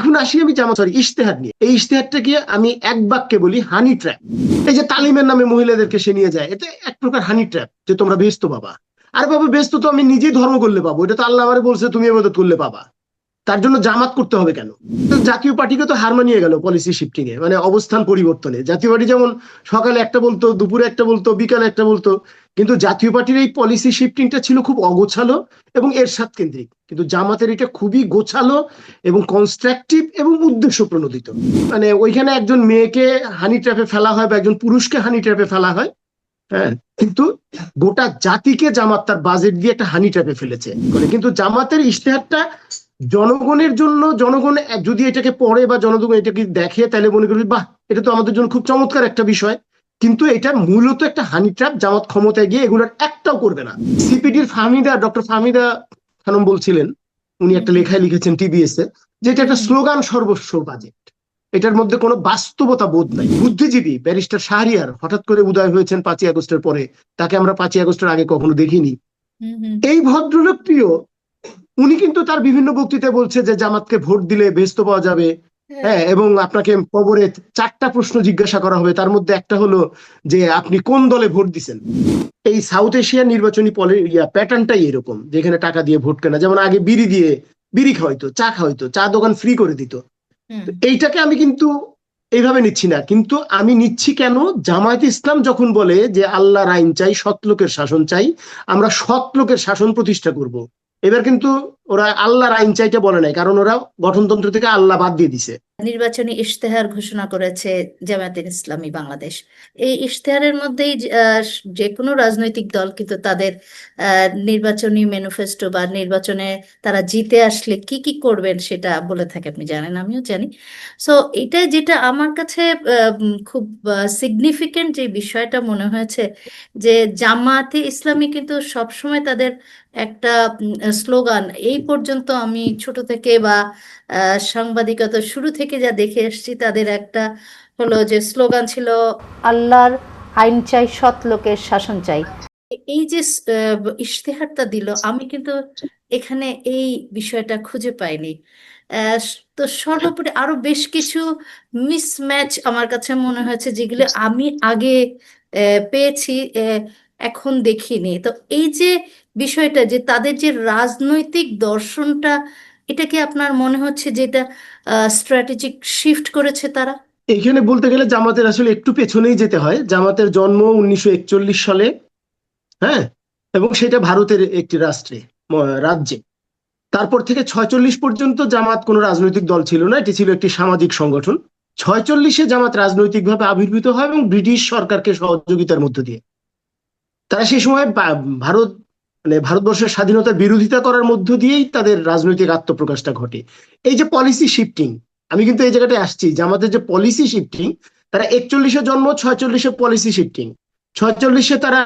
এখন আসি আমি ইশতেহার নিয়ে। এই ইশতেহারটাকে আমি এক বাক্যে বলি হানি ট্র্যাপ। এই যে তালিমের নামে মহিলাদেরকে সে নিয়ে যায়, এটা এক প্রকার হানি ট্র্যাপ, যে তোমরা বেহেশত পাবা। আর বাবা, বেহেশত তো আমি নিজেই ধর্ম করলে পাবো, এটা তো আল্লাহ আমারে বলছে তুমি ইবাদত করলে পাবা। তার জন্য জামাত করতে হবে কেন? জাতীয় পার্টিকে তো হার মানিয়ে গেল পলিসি শিফটিং এ, মানে অবস্থান পরিবর্তনে। জাতীয় পার্টি যেমন সকালে একটা বলতো, দুপুরে একটা বলতো, বিকালে একটা বলতো, কিন্তু জাতীয় পার্টির এই পলিসি শিফটিংটা ছিল খুব অগোছালো এবং এরশাদ কেন্দ্রিক। কিন্তু জামাতের এটা খুবই গোছালো এবং কনস্ট্রাকটিভ এবং উদ্দেশ্য প্রণোদিত। মানে ওইখানে একজন মেয়েকে হানি ট্র্যাপে ফেলা হয় বা একজন পুরুষকে হানি ট্র্যাপে ফেলা হয়, হ্যাঁ, কিন্তু গোটা জাতিকে জামাত তার বাজেট দিয়ে একটা হানি ট্র্যাপে ফেলেছে। কিন্তু জামাতের ইশতেহারটা জনগণের জন্য, জনগণ যদি এটাকে পড়ে বা জনগণ এটাকে দেখে, তাহলে মনে করবে বাহ, এটা তো আমাদের জন্য খুব চমৎকার একটা বিষয়। কিন্তু এটা মূলত একটা হানি ট্র্যাপ। জামাত ক্ষমতায় গিয়ে এগুলোর একটাও করবে না। সিপিডির ডক্টর ফাহমিদা খানম বলছিলেন, উনি একটা লেখায় লিখেছেন টিবিএস এ, যে এটা একটা স্লোগান সর্বস্ব বাজেট, এটার মধ্যে কোনো বাস্তবতা বোধ নাই। বুদ্ধিজীবী ব্যারিস্টার শাহরিয়ার হঠাৎ করে উদয় হয়েছেন 5ই আগস্টের পরে, তাকে আমরা 5ই আগস্টের আগে কখনো দেখিনি। এই ভদ্রলোক প্রিয়, উনি কিন্তু তার বিভিন্ন বক্তৃতায় বলছে যে জামাতকে ভোট দিলে বেহেশত পাওয়া যাবে, হ্যাঁ, এবং আপনাকে কবরে 4টা প্রশ্ন জিজ্ঞাসা করা হবে, তার মধ্যে একটা হলো যে আপনি কোন দলে ভোট দিছেন। এই সাউথ এশিয়ার নির্বাচনী প্যাটার্নটাই এরকম, যেখানে টাকা দিয়ে ভোট কেনা, যেমন আগে বিড়ি খাওয়াইতো, চা খাওয়াইতো, চা দোকান ফ্রি করে দিত। এইটাকে আমি কিন্তু এইভাবে নিচ্ছি না, কিন্তু আমি নিচ্ছি কেন, জামায়াত ইসলাম যখন বলে যে আল্লাহর আইন চাই, সৎ লোকের শাসন চাই, আমরা সৎ লোকের শাসন প্রতিষ্ঠা করব, এবার কিন্তু ওরা আল্লাহর আইন চাইতে বলে নাই, কারণ ওরা গঠনতন্ত্র থেকে আল্লাহ বাদ দিয়ে দিছে। নির্বাচনী ইশতেহার ঘোষণা করেছে জামায়াতে ইসলামী বাংলাদেশ। এই ইশতেহারের মধ্যেই যে কোনো রাজনৈতিক দল কিন্তু তাদের নির্বাচনী ম্যানিফেস্টো বা নির্বাচনে তারা জিতে আসলে কি কি করবেন সেটা বলে থাকে, আপনি জানেন, আমিও জানি। সো এটা যেটা আমার কাছে খুব সিগনিফিকেন্ট যে বিষয়টা মনে হয়েছে, যে জামায়াতে ইসলামী কিন্তু সবসময় তাদের একটা স্লোগান, এই পর্যন্ত আমি ছোট থেকে বা সাংবাদিকতা শুরু থেকে যা দেখে এসেছি, তাদের একটা হলো যে স্লোগান ছিল আল্লাহর আইন চাই, সৎ লোকের শাসন চাই। এই যে ইশতেহারটা দিল, আমি কিন্তু এখানে এই বিষয়টা খুঁজে পাইনি। আহ, তো সর্বোপরি আরো বেশ কিছু মিসম্যাচ আমার কাছে মনে হয়েছে, যেগুলো আমি আগে পেয়েছি, এখন দেখিনি। তো এই যে বিষয়টা, যে তাদের যে রাজনৈতিক দর্শনটা, এটা কি আপনার মনে হচ্ছে যে এটা স্ট্র্যাটেজিক শিফট করেছে তারা? এখানে বলতে গেলে জামাতের আসলে একটু পেছনেই যেতে হয়। জামাতের জন্ম 1941 সালে, হ্যাঁ, এবং সেটা ভারতের একটি রাজ্যে। তারপর থেকে 46 পর্যন্ত জামাত কোনো রাজনৈতিক দল ছিল না, এটি ছিল একটি সামাজিক সংগঠন। 46-এ জামাত রাজনৈতিকভাবে আবির্ভূত হয় এবং ব্রিটিশ সরকারকে সহযোগিতার মধ্য দিয়ে। তারা সেই সময় ভারত, মানে ভারতবর্ষের স্বাধীনতার বিরোধিতা করার মধ্য দিয়েই তাদের রাজনৈতিক আত্মপ্রকাশটা ঘটে। এই যে পলিসি শিফটিং, আমি কিন্তু এই জায়গাটায় আসছি, জামাতের যে পলিসি শিফটিং, তারা 41-এ জন্ম, 46-এ পলিসি শিফটিং। 46-এ তারা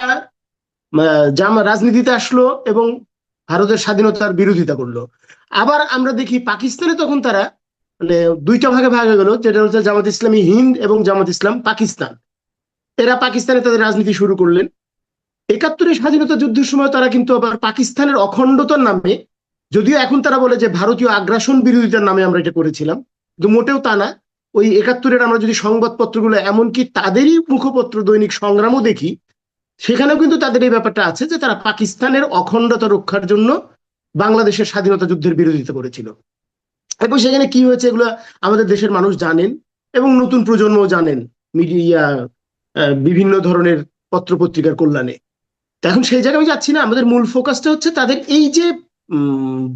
রাজনীতিতে আসলো এবং ভারতের স্বাধীনতার বিরোধিতা করলো। আবার আমরা দেখি পাকিস্তানে তখন তারা, মানে দুইটা ভাগে ভাগে গেল, যেটা হচ্ছে জামাত ইসলামী হিন্দ এবং জামাত ইসলাম পাকিস্তান। এরা পাকিস্তানে তাদের রাজনীতি শুরু করলেন। 71-এর স্বাধীনতা যুদ্ধের সময় তারা কিন্তু আবার পাকিস্তানের অখণ্ডতার নামে, যদিও এখন তারা বলে যে ভারতীয় আগ্রাসন বিরোধিতার নামে আমরা এটা করেছিলাম, কিন্তু মোটেও তা না। ওই 71-এর আমরা যদি সংবাদপত্রগুলো, এমনকি তাদেরই মুখপত্র দৈনিক সংগ্রামও দেখি, সেখানেও কিন্তু তাদের এই ব্যাপারটা আছে যে তারা পাকিস্তানের অখণ্ডতা রক্ষার জন্য বাংলাদেশের স্বাধীনতা যুদ্ধের বিরোধিতা করেছিল। এবং সেখানে কি হয়েছে এগুলো আমাদের দেশের মানুষ জানেন এবং নতুন প্রজন্মও জানেন, মিডিয়া, বিভিন্ন ধরনের পত্রপত্রিকার কল্যাণে। এখন সেই জায়গায় আমি যাচ্ছি না, আমাদের মূল ফোকাসটা হচ্ছে তাদের এই যে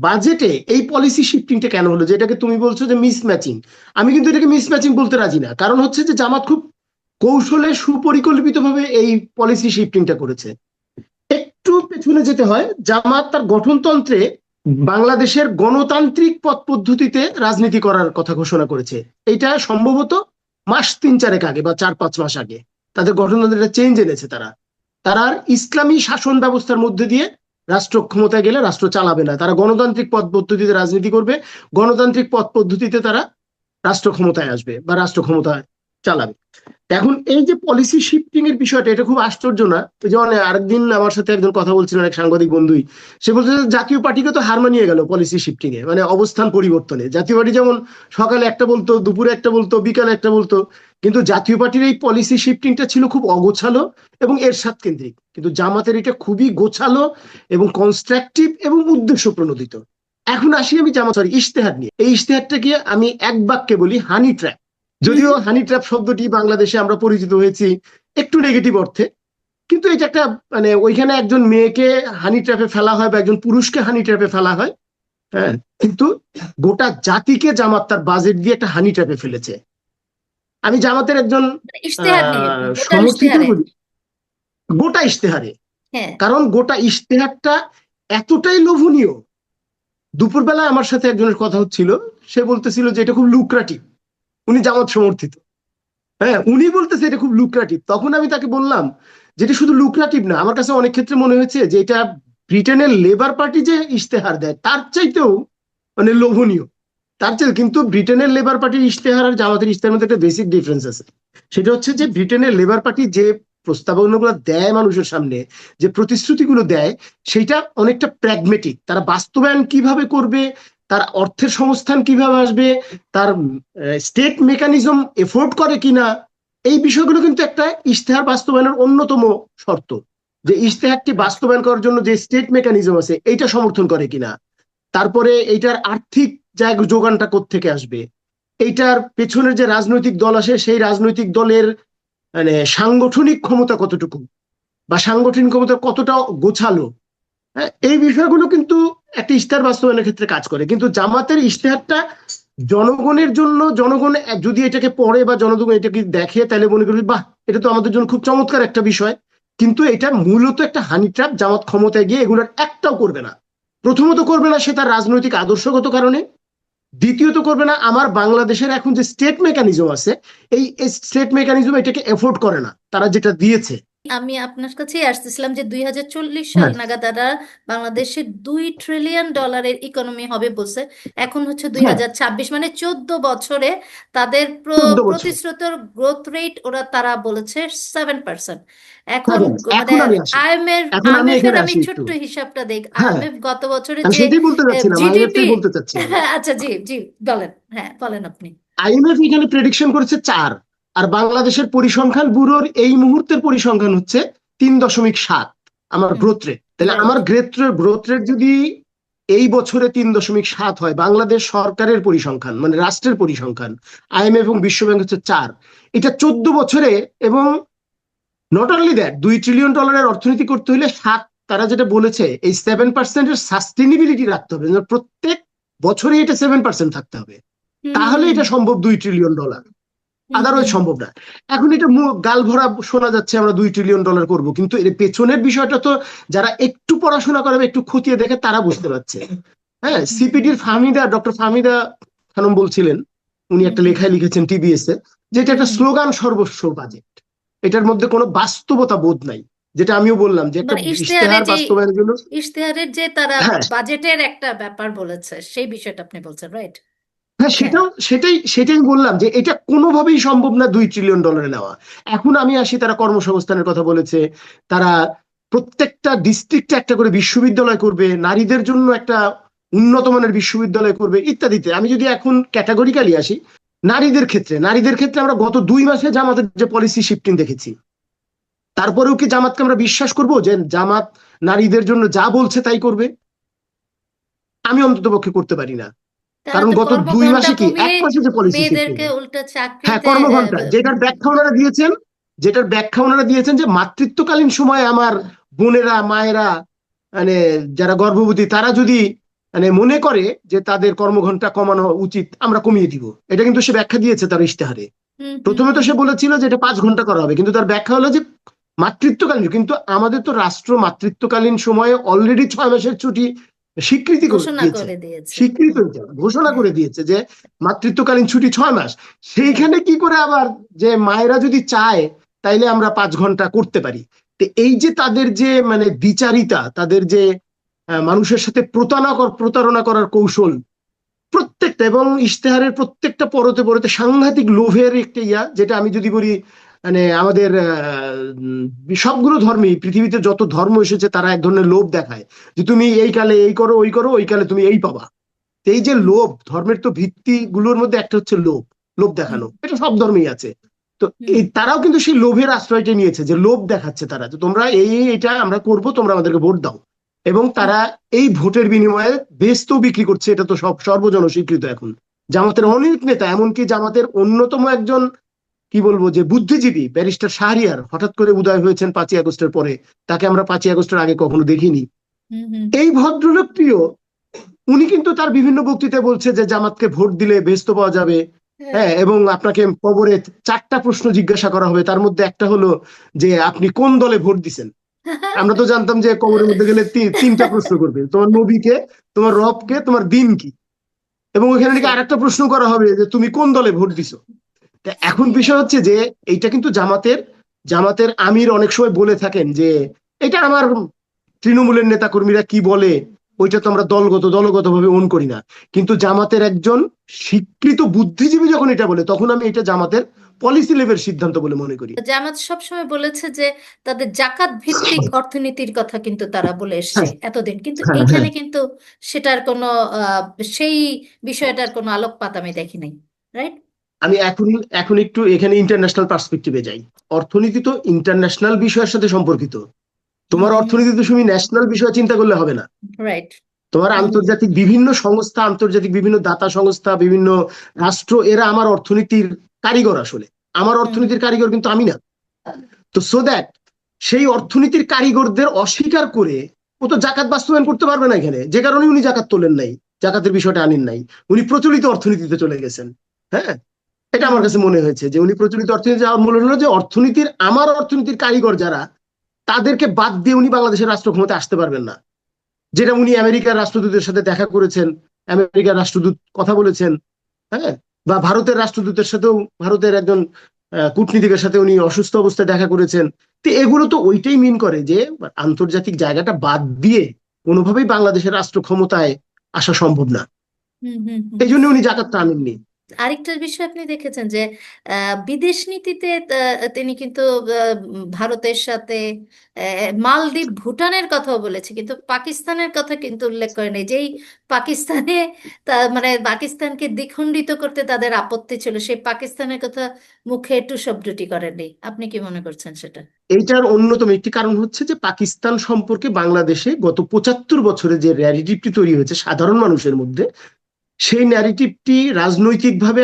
বাজেটে এই পলিসি শিফটিংটা কেন হলো, যেটাকে তুমি বলছো যে মিসম্যাচিং। আমি কিন্তু এটাকে মিসম্যাচিং বলতে রাজি না, কারণ হচ্ছে যে জামাত খুব কৌশলে সুপরিকল্পিতভাবে এই পলিসি শিফটিংটা করেছে। একটু পেছনে যেতে হয়, জামাত তার গঠনতন্ত্রে বাংলাদেশের গণতান্ত্রিক পথ পদ্ধতিতে রাজনীতি করার কথা ঘোষণা করেছে। এটা সম্ভবত মাস 3-4 আগে বা 4-5 মাস আগে তাদের গঠনতন্ত্রে চেঞ্জ এনেছে। তারা তারা আর ইসলামী শাসন ব্যবস্থার মধ্যে দিয়ে রাষ্ট্র ক্ষমতায় গেলে রাষ্ট্র চালাবে না, তারা গণতান্ত্রিক পথ পদ্ধতিতে রাজনীতি করবে, গণতান্ত্রিক পথ পদ্ধতিতে তারা রাষ্ট্র ক্ষমতায় আসবে বা রাষ্ট্র ক্ষমতায় চালাবে। এখন এই যে পলিসি শিফটিং এর বিষয়টা, এটা খুব আশ্চর্য না? যেমন আরেকদিন আমার সাথে একজন কথা বলছিলেন, এক সাংবাদিক বন্ধুই, সে বলছে যে জাতীয় পার্টিকে তো হার মানিয়ে গেল পলিসি শিফটিং এ, মানে অবস্থান পরিবর্তনে। জাতীয় পার্টি যেমন সকালে একটা বলতো, দুপুরে একটা বলতো, বিকালে একটা বলতো, কিন্তু জাতীয় পার্টির এই পলিসি শিফটিংটা ছিল খুব অগোছালো এবং এরশাদ কেন্দ্রিক, কিন্তু জামাতের এটা খুবই গোছালো এবং কনস্ট্রাকটিভ এবং উদ্দেশ্য প্রণোদিত। এখন আসি আমি জামাত, সরি, ইশতেহার নিয়ে। এই ইশতেহারটাকে আমি এক বাক্যে বলি হানি ট্র্যাপ। যদিও হানি ট্র্যাপ শব্দটি বাংলাদেশে আমরা পরিচিত হয়েছি একটু নেগেটিভ অর্থে, কিন্তু এটা একটা, মানে ওইখানে একজন মেয়েকে হানি ট্র্যাপে ফেলা হয় বা একজন পুরুষকে হানি ট্র্যাপে ফেলা হয়, হ্যাঁ, কিন্তু গোটা জাতিকে জামাত তার বাজেট দিয়ে একটা হানি ট্র্যাপে ফেলেছে। আমি জামাতের একজন ইশতেহার নিয়ে, গোটা সমর্থিত ইশতেহারে। বলি, গোটা ইশতেহারে। হ্যাঁ। কারণ গোটা ইশতেহারটা এতটাই লোভনীয়। দুপুরবেলা আমার সাথে একজনের কথা হচ্ছিল, সে বলতেছিল যে এটা খুব লুক্রেটিভ, উনি জামাত সমর্থিত, হ্যাঁ, উনি বলতেছে এটা খুব লুক্রেটিভ। তখন আমি তাকে বললাম যে এটা শুধু লুক্রেটিভ না, আমার কাছে অনেক ক্ষেত্রে মনে হয়েছে যে এটা ব্রিটেনের লেবার পার্টি যে ইশতেহার দেয় তার চাইতেও মানে লোভনীয়, তার চেয়ে। কিন্তু ব্রিটেনের লেবার পার্টির ইশতেহার আর জামাতের ইশতেহারের মধ্যে একটা বেসিক ডিফারেন্স আছে। সেটা হচ্ছে যে ব্রিটেনের লেবার পার্টি যে প্রস্তাবনাগুলো দেয় মানুষের সামনে, যে প্রতিশ্রুতিগুলো দেয়, সেটা অনেকটা প্র্যাগমেটিক। তারা বাস্তবায়ন কিভাবে করবে, তার অর্থের সংস্থান কিভাবে আসবে, তার স্টেট মেকানিজম এফোর্ড করে কিনা, এই বিষয়গুলো কিন্তু একটা ইশতেহার বাস্তবায়নের অন্যতম শর্ত। যে ইশতেহারটি বাস্তবায়ন করার জন্য যে স্টেট মেকানিজম আছে এইটা সমর্থন করে কিনা, তারপরে এইটার আর্থিক জায়গা যোগানটা কোত্থেকে আসবে, এইটার পেছনের যে রাজনৈতিক দল আসে সেই রাজনৈতিক দলের মানে সাংগঠনিক ক্ষমতা কতটুকু বা সাংগঠনিক ক্ষমতা কতটা গোছালো, হ্যাঁ, এই বিষয়গুলো কিন্তু একটা ইশতেহার বাস্তবায়নের ক্ষেত্রে কাজ করে। কিন্তু জামাতের ইশতেহারটা জনগণের জন্য, জনগণ যদি এটাকে পড়ে বা জনগণ এটাকে দেখে তাহলে মনে করবে বাহ, এটা তো আমাদের জন্য খুব চমৎকার একটা বিষয়। কিন্তু এটা মূলত একটা হানি ট্র্যাপ। জামাত ক্ষমতায় গিয়ে এগুলোর একটাও করবে না। প্রথমত করবে না সে তার রাজনৈতিক আদর্শগত কারণে, দ্বিতীয়ত করবে না আমার বাংলাদেশের এখন যে স্টেট মেকানিজম আছে, এই স্টেট মেকানিজম এটাকে এফোর্ড করে না তারা যেটা দিয়েছে। আমি আপনার কাছেই আসতেছিলাম যে 2040 সাল হ্যাঁ, নাগাদ তারা বাংলাদেশে $2 ট্রিলিয়ন ইকোনমি হবে বলছে। এখন হচ্ছে হ্যাঁ, 2026, মানে 14 বছরে তাদের 14 বছর। প্রতিশ্রুত গ্রোথ রেট তারা বলেছে 7%। এখন সেভেন। মানে এখন আমি আসি, এখন আমি আইএমএফ এর এখানে আমি আসি একটু। ছোট্ট হিসাবটা দেখ, হ্যাঁ, আইএমএফ গত বছরে আমি যে সেটাই বলতে চাচ্ছিলাম, আইএমএফ জিডিপি। টাই বলতে চাচ্ছিলাম। আচ্ছা, জি জি, বলেন, হ্যাঁ বলেন আপনি। আইএমএফ এখানে প্রেডিকশন করেছে 4, আর বাংলাদেশের পরিসংখ্যান ব্যুরোর এই মুহূর্তের পরিসংখ্যান হচ্ছে 3.7 আমার হুম। Growth rate. তাহলে রাইট। আমার গ্রোথ রেট যদি এই বছরে 3.7 হয়, বাংলাদেশ সরকারের পরিসংখ্যান মানে রাষ্ট্রের পরিসংখ্যান, আইএমএফ এবং বিশ্বব্যাংক হচ্ছে 4, এটা 14 বছরে। এবং নট অনলি দ্যাট, $2 ট্রিলিয়ন অর্থনীতি করতে হলে তারা যেটা বলেছে এই 7%-এর সাস্টেনেবিলিটি রাখতে হবে, যেন প্রত্যেক বছরে এটা 7% থাকতে হবে, হুম হুম তাহলে হুম এটা সম্ভব $2 ট্রিলিয়ন। হুম হুম আদারওয়াইজ হুম। সম্ভব না। এখন এটা গাল ভরা শোনা যাচ্ছে আমরা $2 ট্রিলিয়ন করব, কিন্তু এর পেছনের বিষয়টা তো যারা একটু পড়াশোনা করে বা একটু খতিয়ে দেখে তারা বুঝতে পারছে। হ্যাঁ, হুম হুম সিপিডির ডক্টর ফাহমিদা খানম বলছিলেন, উনি হুম একটা হুম লেখায় লিখেছেন টিবিএস এ, যে এটা হুম একটা হুম। স্লোগান সর্বস্ব বাজেট, এটার মধ্যে কোনো বাস্তবতা বোধ নাই। যেটা আমিও বললাম যে একটা মানে ইশতেহার বাস্তবায়নের জন্য, ইশতেহারের যে তারা হ্যাঁ, বাজেটের একটা ব্যাপার বলেছে, সেই বিষয়টা আপনি বলছেন, রাইট? হ্যাঁ, হ্যাঁ। সেটাই বললাম যে এটা কোনোভাবেই সম্ভব না $2 ট্রিলিয়ন নেওয়া। এখন আমি আসি, তারা কর্মসংস্থানের কথা বলেছে, তারা প্রত্যেকটা ডিস্ট্রিক্টে একটা করে বিশ্ববিদ্যালয় করবে, নারীদের জন্য একটা উন্নত মানের বিশ্ববিদ্যালয় করবে ইত্যাদিতে। আমি যদি এখন ক্যাটাগরিক্যালি আসি, নারীদের ক্ষেত্রে আমরা গত 2 মাসে জামাতের যে পলিসি শিফটিং দেখেছি, তারপরেও কি জামাতকে আমরা বিশ্বাস করব যে জামাত নারীদের জন্য যা বলছে তাই করবে? আমি অন্তত পক্ষে করতে পারি না। তাহলে কারণ তো গত 2 মাসে কি, কর্মঘণ্টা এক কমিয়ে মাসে যে পলিসি শিফটিং, মেয়েদেরকে উল্টা হ্যাঁ, চাকরিতে কর্মঘণ্টা, যেটার ব্যাখ্যা ওনারা দিয়েছেন যে মাতৃত্বকালীন সময়ে আমার বোনেরা, মায়েরা, মানে যারা গর্ভবতী তারা যদি মানে মনে করে যে তাদের কর্মঘণ্টা কমানো উচিত, আমরা কমিয়ে দিব। এটা কিন্তু সে ব্যাখ্যা দিয়েছে তার ইশতেহারে। হুম হুম প্রথমে তো হুম। সে বলেছিল যে এটা 5 ঘন্টা করা হবে, কিন্তু তার ব্যাখ্যা হলো যে মাতৃত্বকালীন। কিন্তু আমাদের তো রাষ্ট্র মাতৃত্বকালীন সময়ে অলরেডি 6 মাসের ছুটি স্বীকৃতি করে ঘোষণা দিয়েছে, করে দিয়েছে। স্বীকৃত হুম। এটা, ঘোষণা হ্যাঁ। করে দিয়েছে যে মাতৃত্বকালীন ছুটি 6 মাস। রাইট। সেইখানে কি করে আবার যে মায়েরা যদি চায় তাইলে আমরা 5 ঘন্টা করতে পারি? তো এই যে তাদের যে মানে দ্বিচারিতা, তাদের যে মানুষের সাথে প্রতারণা করার কৌশল, প্রত্যেকটা, এবং ইশতেহারের প্রত্যেকটা পরতে পরতে সাংঘাতিক লোভের একটা যেটা আমি যদি বলি, মানে আমাদের সবগুলো ধর্মই, পৃথিবীতে যত ধর্ম এসেছে তারা এক ধরনের লোভ দেখায় যে তুমি এই কালে এই করো, ওই করো, ওই কালে তুমি এই পাবা। তো এই যে হুম লোভ, ধর্মের তো ভিত্তি গুলোর মধ্যে একটা হচ্ছে লোভ, লোভ হুম দেখানো, এটা সব ধর্মেই আছে। তো হুম এই তারাও কিন্তু সেই লোভের আশ্রয়টা নিয়েছে, যে লোভ দেখাচ্ছে তারা যে তোমরা এটা আমরা করব, তোমরা আমাদেরকে ভোট দাও। এবং হুম তারা এই ভোটের বিনিময়ে বেচতেও বিক্রি করছে, এটা তো সব সর্বজন স্বীকৃত এখন। জামাতের হুম অনেক নেতা, এমনকি জামাতের অন্যতম একজন কি বলবো যে বুদ্ধিজীবী ব্যারিস্টার শাহরিয়ার হঠাৎ করে উদয় হয়েছেন 5ই আগস্টের পরে। তাকে আমরা 5ই আগস্টের আগে কখনো দেখিনি। হুম হুম এই ভদ্রলোক প্রিয়, উনি কিন্তু তার বিভিন্ন বক্তৃতায় বলছে যে জামাতকে ভোট দিলে বেহেশত পাওয়া যাবে। হ্যাঁ। হ্যাঁ, এবং আপনাকে কবরে 4টা প্রশ্ন জিজ্ঞাসা করা হবে, তার মধ্যে একটা হলো যে আপনি কোন দলে ভোট দিছেন। আমরা তো জানতাম যে কবরের মধ্যে গেলে 3টা প্রশ্ন করবে, তোমার নবীকে, তোমার রবকে, তোমার দিন কি। এবং ওইখানে নাকি সে আরেকটা প্রশ্ন করা হবে যে তুমি কোন দলে ভোট দিছো। তা এখন সে বিষয় হচ্ছে যে এইটা কিন্তু জামাতের জামাতের আমির অনেক সময় বলে থাকেন যে এটা আমার তৃণমূলের নেতা কর্মীরা কি বলে ওইটা তো আমরা দলগত ভাবে ওন করি না। কিন্তু জামাতের একজন স্বীকৃত বুদ্ধিজীবী যখন এটা বলে, তখন আমি এটা জামাতের পলিসি লেভেল সিদ্ধান্ত বলে মনে করি। জামাত সবসময় বলেছে যে তাদের জাকাত ভিত্তিক অর্থনীতির কথা কিন্তু তারা বলে এসছে হ্যাঁ, এতদিন, কিন্তু হ্যাঁ, হ্যাঁ। এইখানে কিন্তু সেটার কোনো আহ, সেই বিষয়টার কোনো আলোকপাত আমি দেখি নাই, রাইট? আমি এখন এখন একটু এখানে ইন্টারন্যাশনাল পার্সপেক্টিভে যাই। অর্থনীতি তো ইন্টারন্যাশনাল বিষয়ের সাথে সম্পর্কিত। তোমার হুম অর্থনীতি তো তুমি ন্যাশনাল বিষয় চিন্তা করলে হবে না। রাইট। তোমার হুম আন্তর্জাতিক বিভিন্ন সংস্থা, আন্তর্জাতিক বিভিন্ন দাতা সংস্থা, বিভিন্ন রাষ্ট্র, এরা আমার অর্থনীতির কারিগর আসলে। আমার হুম অর্থনীতির কারিগর কিন্তু আমি না। তো সো দ্যাট সেই অর্থনীতির কারিগরদের অস্বীকার করে ও তো জাকাত বাস্তবায়ন করতে পারবে না এখানে, যে কারণে উনি জাকাত তোলেন নাই, জাকাতের বিষয়টা আনেন নাই। উনি প্রচলিত অর্থনীতিতে চলে গেছেন। হ্যাঁ, এটা হুম আমার হুম কাছে মনে হয়েছে যে উনি প্রচলিত অর্থনীতি যাওয়ার মূল হলো যে অর্থনীতির, আমার অর্থনীতির কারিগর যারা, তাদেরকে বাদ দিয়ে উনি বাংলাদেশের রাষ্ট্র ক্ষমতায় আসতে পারবেন না। যেটা উনি আমেরিকার রাষ্ট্রদূতের সাথে দেখা করেছেন, আমেরিকার রাষ্ট্রদূত কথা বলেছেন। হ্যাঁ, বা ভারতের রাষ্ট্রদূতের সাথেও, ভারতের একজন কূটনীতিকের সাথে উনি অসুস্থ অবস্থায় দেখা করেছেন। তো এগুলো তো ওইটাই মিন করে যে আন্তর্জাতিক জায়গাটা বাদ দিয়ে কোনোভাবেই বাংলাদেশের রাষ্ট্র ক্ষমতায় আসা সম্ভব না। হুম হুম হুম। এই জন্য উনি জাকাতটা আনেননি। আরেকটা বিষয় আপনি দেখেছেন যে বিদেশ নীতিতে তিনি কিন্তু ভারতের সাথে মালদ্বীপ ভুটানের কথাও বলেছে, কিন্তু পাকিস্তানের কথা কিন্তু উল্লেখ করে নেই। যেই পাকিস্তানে মানে পাকিস্তানকে দ্বিখণ্ডিত করতে তাদের আপত্তি ছিল, সেই পাকিস্তানের কথা মুখে একটু শব্দটি করেননি। আপনি কি মনে করছেন সেটা? এইটার অন্যতম একটি কারণ হচ্ছে যে পাকিস্তান সম্পর্কে বাংলাদেশে গত 75 বছরে যে ন্যারেটিভটি তৈরি হয়েছে সাধারণ মানুষের মধ্যে, সেই ন্যারেটিভটি রাজনৈতিকভাবে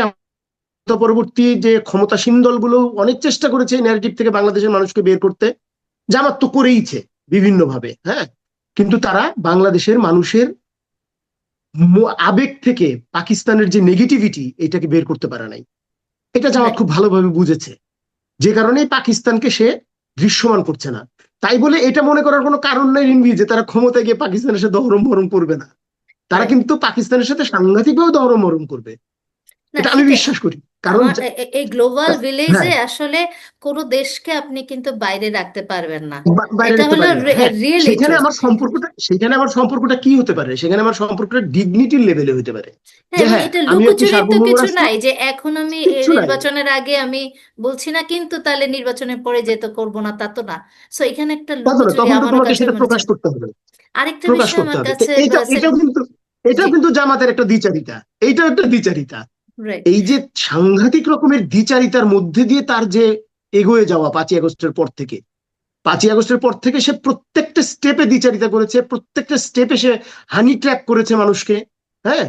পরবর্তী যে ক্ষমতাসীন দলগুলো অনেক চেষ্টা করেছে এই ন্যারেটিভ থেকে বাংলাদেশের মানুষকে বের করতে। জামাত তো করেইছে বিভিন্ন ভাবে। হ্যাঁ, কিন্তু তারা বাংলাদেশের মানুষের আবেগ থেকে পাকিস্তানের যে নেগেটিভিটি এটাকে বের করতে পারে নাই। এটা জামাত রাইট। খুব ভালোভাবে বুঝেছে, যে কারণে পাকিস্তানকে সে দৃশ্যমান করছে না। তাই বলে এটা মনে করার কোনো কারণ নাই রিনভি যে তারা ক্ষমতায় গিয়ে পাকিস্তানের সাথে দহরম মরম করবে না। তারা রাইট। কিন্তু পাকিস্তানের সাথে সাংঘাতিকভাবে দহরম মরম করবে, না, এটা আমি সেটাই। বিশ্বাস করি। কারণ আমার এই গ্লোবাল ভিলেজে হ্যাঁ, আসলে কোনো দেশকে আপনি কিন্তু বাইরে রাখতে পারবেন না। বাইরে এটা রাখতে হলো পারি না। হ্যাঁ, রিয়েলি সেখানে ট্রুথ। আমার সম্পর্কটা, কি হতে পারে, সেখানে আমার সম্পর্কটা ডিগনিটির লেভেলে হতে পারে। হ্যাঁ, যে এবং হ্যাঁ, এটা আমি একটি লুকোচুরির তো সার্বভৌম কিছু রাষ্ট্র, নাই যে এখন আমি কিচ্ছু নাই। নির্বাচনের আগে আমি বলছি না, কিন্তু তাহলে নির্বাচনের পরে যেতে করব না, তা তো না। সো এখানে একটা কত না, লুকোচুরি তখন তো আমার তোমাকে কাছে সেটা মনে হচ্ছে। প্রকাশ করতে হবে। আরেকটা প্রকাশ বিষয় করতে আমার হবে, তো কাছে জি। এটাও কিন্তু জামাতের একটা দ্বিচারিতা। এইটাও একটা দ্বিচারিতা। রাইট। এই যে সাংঘাতিক রকমের দ্বিচারিতার মধ্যে দিয়ে তার যে এগোয়ে যাওয়া 5ই আগস্টের পর থেকে সে প্রত্যেকটা স্টেপে দ্বিচারিতা করেছে, প্রত্যেকটা স্টেপে সে হানি ট্র্যাপ করেছে মানুষকে। হ্যাঁ,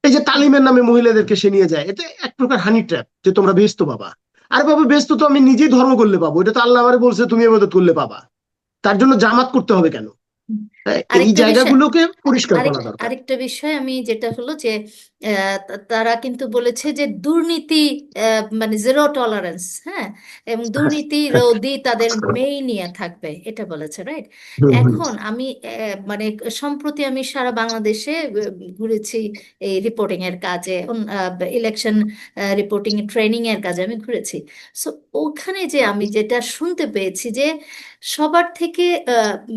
এই যে তালিমের নামে মহিলাদেরকে সে নিয়ে যায়, এটা এক প্রকার হানি ট্র্যাপ, যে তোমরা বেহেশত পাবা। আর বাবা, বেহেশত তো আমি নিজেই ধর্ম করলে পাবো, এটা তো আল্লাহ আমারে বলছে তুমি ইবাদত করলে পাবা। তার জন্য জামাত করতে হবে কেন? হ্যাঁ, এই আরেকটা বিষয় জায়গাগুলোকে পরিষ্কার আরেক করা দরকার। আরেকটা বিষয় আমি যেটা হলো যে তারা কিন্তু বলেছে যে দুর্নীতি মানে জিরো টলারেন্স, হ্যাঁ, এবং হ্যাঁ, দুর্নীতি হ্যাঁ। রোধই তাদের মেইন নিয়ে থাকবে, এটা বলেছে, রাইট? হুম, হুম। এখন আমি মানে সম্প্রতি আমি সারা বাংলাদেশে ঘুরেছি এই রিপোর্টিং এর কাজে, ইলেকশন রিপোর্টিং ট্রেনিং এর কাজে আমি ঘুরেছি। সো ওখানে যে আমি যেটা শুনতে পেয়েছি যে সবার থেকে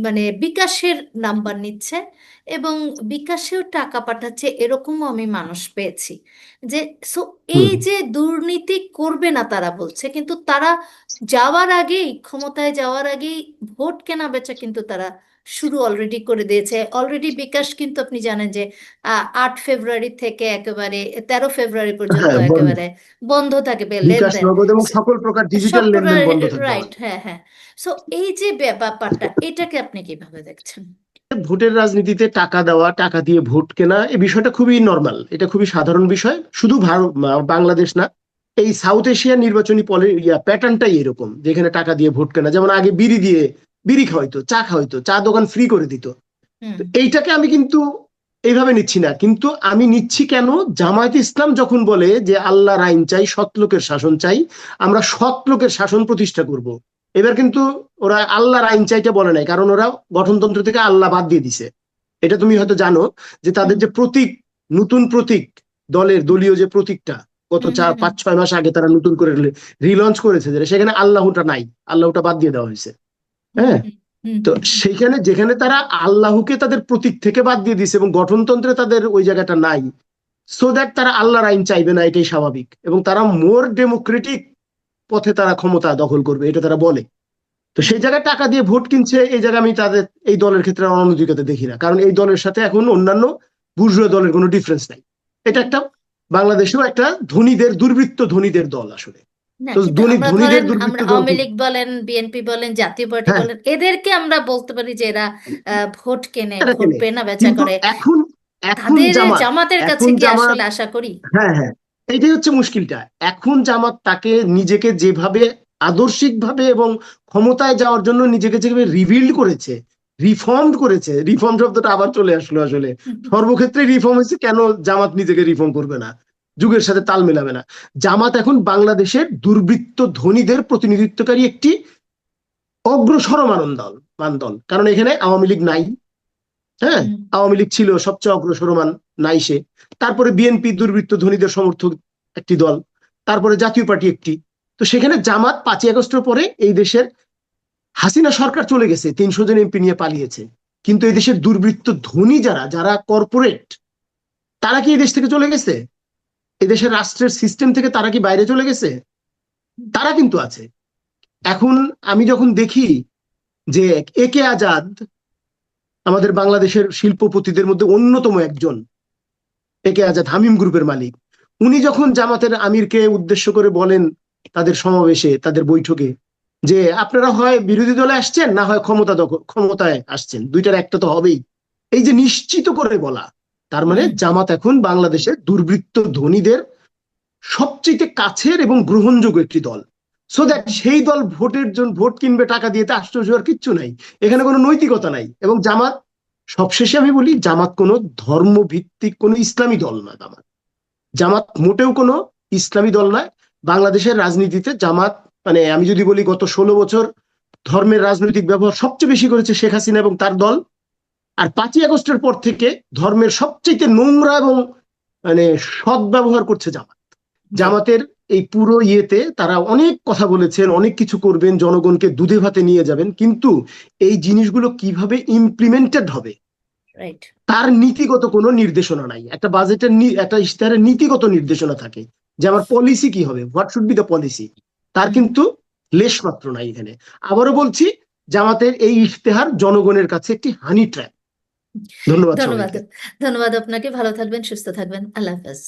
মানে বিকাশের নাম্বার নিচ্ছে এবং বিকাশেও টাকা পাঠাচ্ছে, এরকমও আমি মানুষ পেয়েছি। যে সো এই হুম। যে দুর্নীতি করবে না তারা বলছে, কিন্তু তারা যাওয়ার আগেই, ক্ষমতায় যাওয়ার আগেই ভোট কেনা বেচা কিন্তু তারা শুরু অলরেডি করে দিয়েছে। অলরেডি বিকাশ কিন্তু আপনি জানেন যে 8 ফেব্রুয়ারি থেকে একেবারে 13 ফেব্রুয়ারি পর্যন্ত হ্যাঁ, বন্ধ। একেবারে বন্ধ থাকবে বিকাশ, লেনদেন। নগদ এবং সকল প্রকার সব ডিজিটাল লেনদেন বন্ধ থাকবে রাইট, আমাদের। হ্যাঁ হ্যাঁ। সো এই যে ব্যাপারটা, এটাকে আপনি কিভাবে দেখছেন? ভোটের রাজনীতিতে টাকা দেওয়া, টাকা দিয়ে ভোট কেনা, এই বিষয়টা খুবই নর্মাল, এটা খুবই সাধারণ বিষয়। শুধু ভারত, বাংলাদেশ না, এই সাউথ এশিয়ার নির্বাচনী প্যাটার্নটাই এরকম, যেখানে টাকা দিয়ে ভোট কেনা। যেমন আগে বিড়ি খাওয়াইতো, চা খাওয়াইতো, চা দোকান ফ্রি করে দিত। হুম তো এইটাকে আমি কিন্তু এইভাবে নিচ্ছি না, কিন্তু আমি নিচ্ছি কেন, জামায়াত ইসলাম যখন বলে যে আল্লাহর আইন চাই, সৎ লোকের শাসন চাই, আমরা সৎ লোকের শাসন প্রতিষ্ঠা করব, এবার কিন্তু ওরা আল্লাহর আইন চাইটা বলে নাই, কারণ ওরা গঠনতন্ত্র থেকে আল্লাহ বাদ দিয়ে দিছে। এটা তুমি হয়তো জানো, যে তাদের হুম যে প্রতীক, নতুন প্রতীক, দলীয় যে প্রতীকটা গত হুম হুম 5-6 মাস আগে তারা নতুন করে রিলঞ্চ করেছে, যেটা সেখানে আল্লাহটা নাই, আল্লাহটা বাদ দিয়ে দেওয়া হয়েছে। হুম হ্যাঁ, হুম হুম তো হুম সেইখানে যেখানে তারা আল্লাহকে তাদের প্রতীক থেকে বাদ দিয়ে দিছে এবং গঠনতন্ত্রে তাদের ওই জায়গাটা নাই, সো দ্যাট তারা আল্লাহর আইন চাইবে না, এটাই স্বাভাবিক, এবং তারা মোর ডেমোক্রেটিক পথে তারা ক্ষমতা দখল করবে, এটা তারা বলে। তো হুম সেই জায়গায় টাকা দিয়ে ভোট কিনছে, এই জায়গায় আমি তাদের এই দলের ক্ষেত্রে অনৈতিকতা দেখি না, কারণ এই দলের সাথে এখন অন্যান্য বুর্জোয়া দলের কোনো ডিফারেন্স নাই। এটা হুম। একটা বাংলাদেশেও একটা দুর্বৃত্ত ধনীদের দল আসলে। না, তো কিন্তু আমরা ধনীদের ধরেন, দুর্বৃত্ত আমরা দল আওয়ামী কি? লীগ বলেন, বিএনপি বলেন, জাতীয় পার্টি হ্যাঁ, বলেন, এদেরকে আমরা বলতে পারি যে এরা ভোট কেনে, এটা ভোট কেনে। কেনা বেচা কিন্তু করে। এখন এখন তাদের জামাত জামাতের কাছে এখন কি জামাত আসলে আশা করি? হ্যাঁ, হ্যাঁ, এটাই হচ্ছে মুশকিলটা। এখন জামাত তাকে নিজেকে যেভাবে আদর্শিক ভাবে এবং ক্ষমতায় যাওয়ার জন্য নিজেকে যেভাবে রিবিল্ড করেছে, রিফর্ম করেছে, রিফর্ম শব্দটা আবার চলে আসলো আসলে, সর্বক্ষেত্রে রিফর্ম হয়েছে, কেন জামাত নিজেকে রিফর্ম করবে না, যুগের সাথে তাল মেলাবে না? জামাত এখন বাংলাদেশের দুর্বৃত্ত ধনীদের প্রতিনিধিত্বকারী একটি অগ্রসর মানদল, কারণ এখানে আওয়ামী লীগ নাই। হ্যাঁ, হুম আওয়ামী লীগ ছিল সবচেয়ে অগ্রসরমান, নাই সে। তারপরে বিএনপি দুর্বৃত্ত ধনীদের সমর্থক একটি দল, তারপরে জাতীয় পার্টি একটি। তো সেখানে জামাত 5ই আগস্টের পরে এই দেশের হাসিনা সরকার চলে গেছে, 300 জন এমপি নিয়ে পালিয়েছে, কিন্তু এই দেশের দুর্বৃত্ত ধনী যারা যারা কর্পোরেট, তারা কি এই দেশ থেকে চলে গেছে? এই দেশের রাষ্ট্রের সিস্টেম থেকে তারা কি বাইরে চলে গেছে? তারা কিন্তু আছে। এখন আমি যখন দেখি যে একে আজাদ আমাদের বাংলাদেশের শিল্পপতিদের মধ্যে অন্যতম একজন, একে আজাদ হামিম গ্রুপের মালিক, উনি যখন জামাতের আমিরকে উদ্দেশ্য করে বলেন তাদের সমাবেশে, তাদের বৈঠকে, যে আপনারা হয় বিরোধী দলে আসছেন, না হয় ক্ষমতায় আসছেন, দুইটার একটা তো হবেই, এই যে নিশ্চিত করে বলা, তার মানে হুম জামাত এখন বাংলাদেশের দুর্বৃত্ত ধনীদের সবচেয়ে কাছের এবং গ্রহণযোগ্য একটি দল। সো দ্যাট সেই দল ভোটের জন্য ভোট কিনবে টাকা দিয়ে, আশ্চর্য আর কিচ্ছু নাই, এখানে কোনো নৈতিকতা নাই। এবং জামাত, সবশেষে আমি বলি, জামাত কোনো ধর্মভিত্তিক কোনো ইসলামী দল না। জামাত জামাত মোটেও কোনো ইসলামী দল নয়। বাংলাদেশের রাজনীতিতে জামাত, মানে আমি যদি বলি, গত 16 বছর ধর্মের রাজনৈতিক ব্যবহার সবচেয়ে বেশি করেছে শেখ হাসিনা এবং তার দল। আর 5ই আগস্টের পর থেকে ধর্মের সবচেয়ে নোংরা এবং মানে সৎ ব্যবহার করছে জামাত। জি, জামাতের এই পুরো ইয়েতে তারা অনেক কথা বলেছেন, অনেক কিছু করবেন, জনগণকে দুধে ভাতে নিয়ে যাবেন, কিন্তু এই জিনিসগুলো কিভাবে ইমপ্লিমেন্টেড হবে রাইট। তার নীতিগত কোনো নির্দেশনা নাই। একটা বাজেটের একটা ইশতেহারের নীতিগত নির্দেশনা থাকে যে আমার পলিসি কি হবে, what should be the policy, তার হুম। কিন্তু লেশ মাত্র নাই এখানে। আবারও বলছি, জামাতের এই ইশতেহার জনগণের কাছে একটি হানি ট্র্যাপ। ধন্যবাদ ধন্যবাদ। সবাইকে। ধন্যবাদ আপনাকে, ভালো থাকবেন, সুস্থ থাকবেন, আল্লাহ হাফেজ।